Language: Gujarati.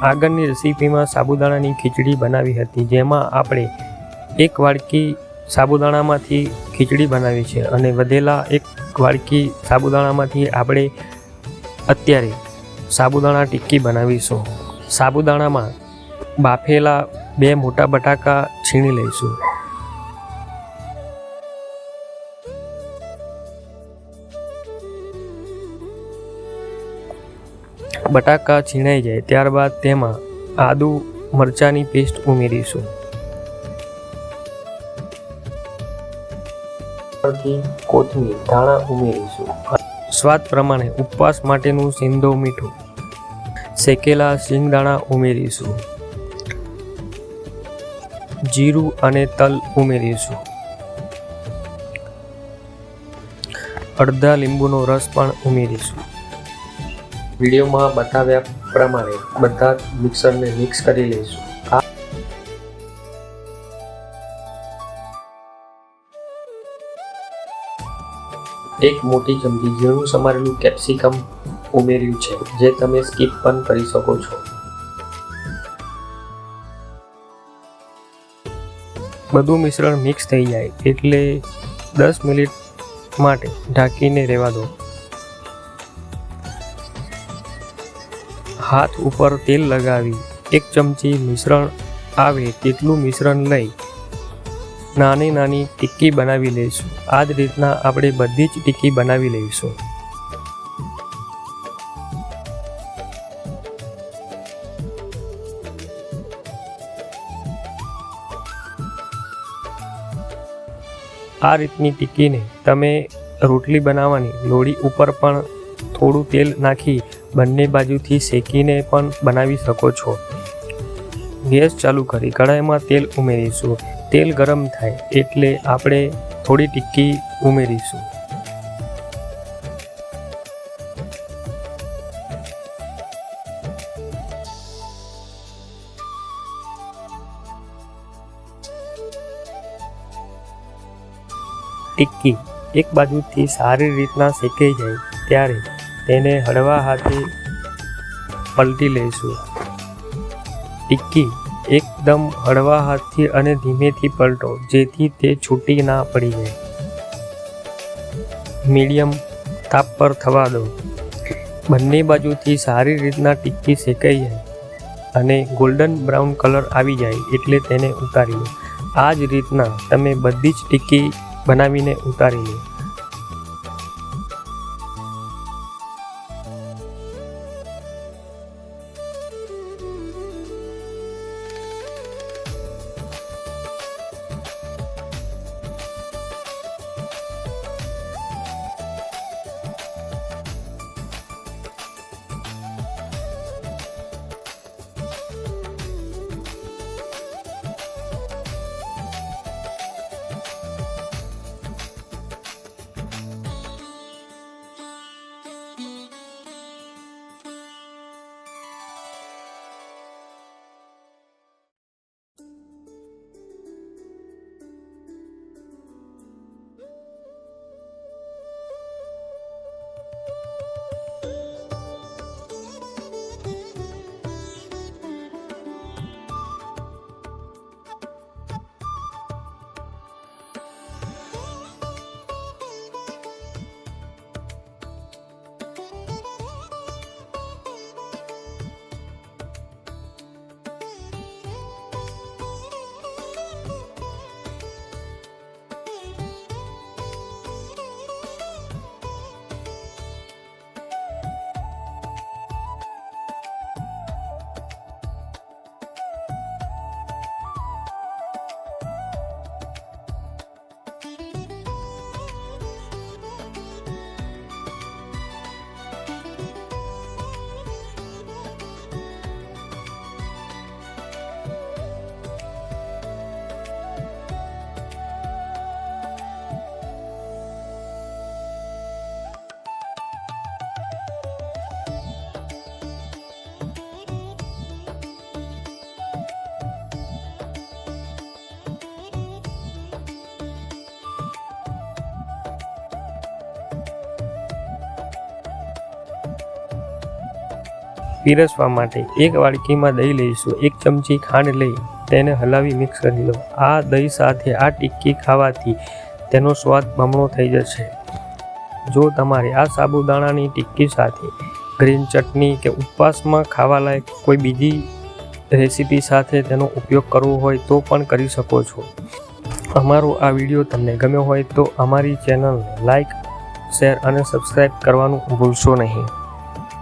આગળની રેસીપીમાં સાબુદાણાની ખીચડી બનાવી હતી, જેમાં આપણે 1 વાડકી સાબુદાણામાંથી ખીચડી બનાવી છે અને વધેલા 1 વાડકી સાબુદાણામાંથી આપણે અત્યારે સાબુદાણા ટિક્કી બનાવીશું। સાબુદાણામાં બાફેલા 2 મોટા બટાકા છીણી લઈશું। બટાકા છીણાઈ જાય ત્યારબાદ તેમાં આદુ મરચાંની પેસ્ટ ઉમેરીશું। કોથમીર ધાણા ઉમેરીશું। સ્વાદ પ્રમાણે ઉપવાસ માટેનું સિંધો મીઠું, શેકેલા સિંગદાણા ઉમેરીશું। જીરું અને તલ ઉમેરીશું। અડધા લીંબુનો રસ પણ ઉમેરીશું। વિડીયોમાં બતાવ્યા પ્રમાણે બધા મિક્સરને મિક્સ કરી લઈશું। એક મોટી ચમચી ઝીણું સમારેલું કેપ્સિકમ ઉમેર્યું છે, જે તમે સ્કીપ પણ કરી શકો છો। બધું મિશ્રણ મિક્સ થઈ જાય એટલે 10 મિનિટ માટે ઢાંકીને રહેવા દો। હાથ ઉપર તેલ લગાવી 1 ચમચી મિશ્રણ આવે તેટલું મિશ્રણ લઈ નાની નાની ટિક્કી બનાવી લઈશું। આ જ રીતના આપણે બધી જ ટિક્કી બનાવી લઈશું। આ રીતની ટિક્કીને તમે રોટલી બનાવવાની લોડી ઉપર પણ થોડું તેલ નાખી બંને બાજુથી શેકીને પણ બનાવી શકો છો। ગેસ ચાલુ કરી કઢાઈમાં તેલ ઉમેરીશું। તેલ ગરમ થાય એટલે આપણે થોડી ટિક્કી ઉમેરીશું। ટિક્કી એક બાજુથી સારી રીતના શેકાઈ જાય ત્યારે તેને હળવા હાથે પલટી લઈશું। ટિક્કી એકદમ હળવા હાથથી અને ધીમેથી પલટો, જેથી તે છૂટી ના પડી જાય। મીડિયમ તાપ પર થવા દો। બંને બાજુથી સારી રીતના ટિક્કી શેકાઈ જાય અને ગોલ્ડન બ્રાઉન કલર આવી જાય એટલે તેને ઉતારી લો। આ જ રીતના તમે બધી જ ટિક્કી બનાવીને ઉતારી લો। પીરસવા માટે એક વાડકીમાં દહીં લઈશું. 1 ચમચી ખાંડ લઈ તેને હલાવી મિક્સ કરી લો. આ દહીં સાથે આ ટિક્કી ખાવાથી તેનો સ્વાદ બમણો થઈ જશે. જો તમારે આ સાબુદાણાની ટિક્કી સાથે ગ્રીન ચટણી કે ઉપવાસમાં ખાવા લાયક કોઈ બીજી રેસીપી સાથે તેનો ઉપયોગ કરવો હોય તો પણ કરી શકો છો. અમારો આ વિડીયો તમને ગમ્યો હોય તો અમારી ચેનલને લાઈક, શેર અને સબસ્ક્રાઈબ કરવાનું ભૂલશો નહીં.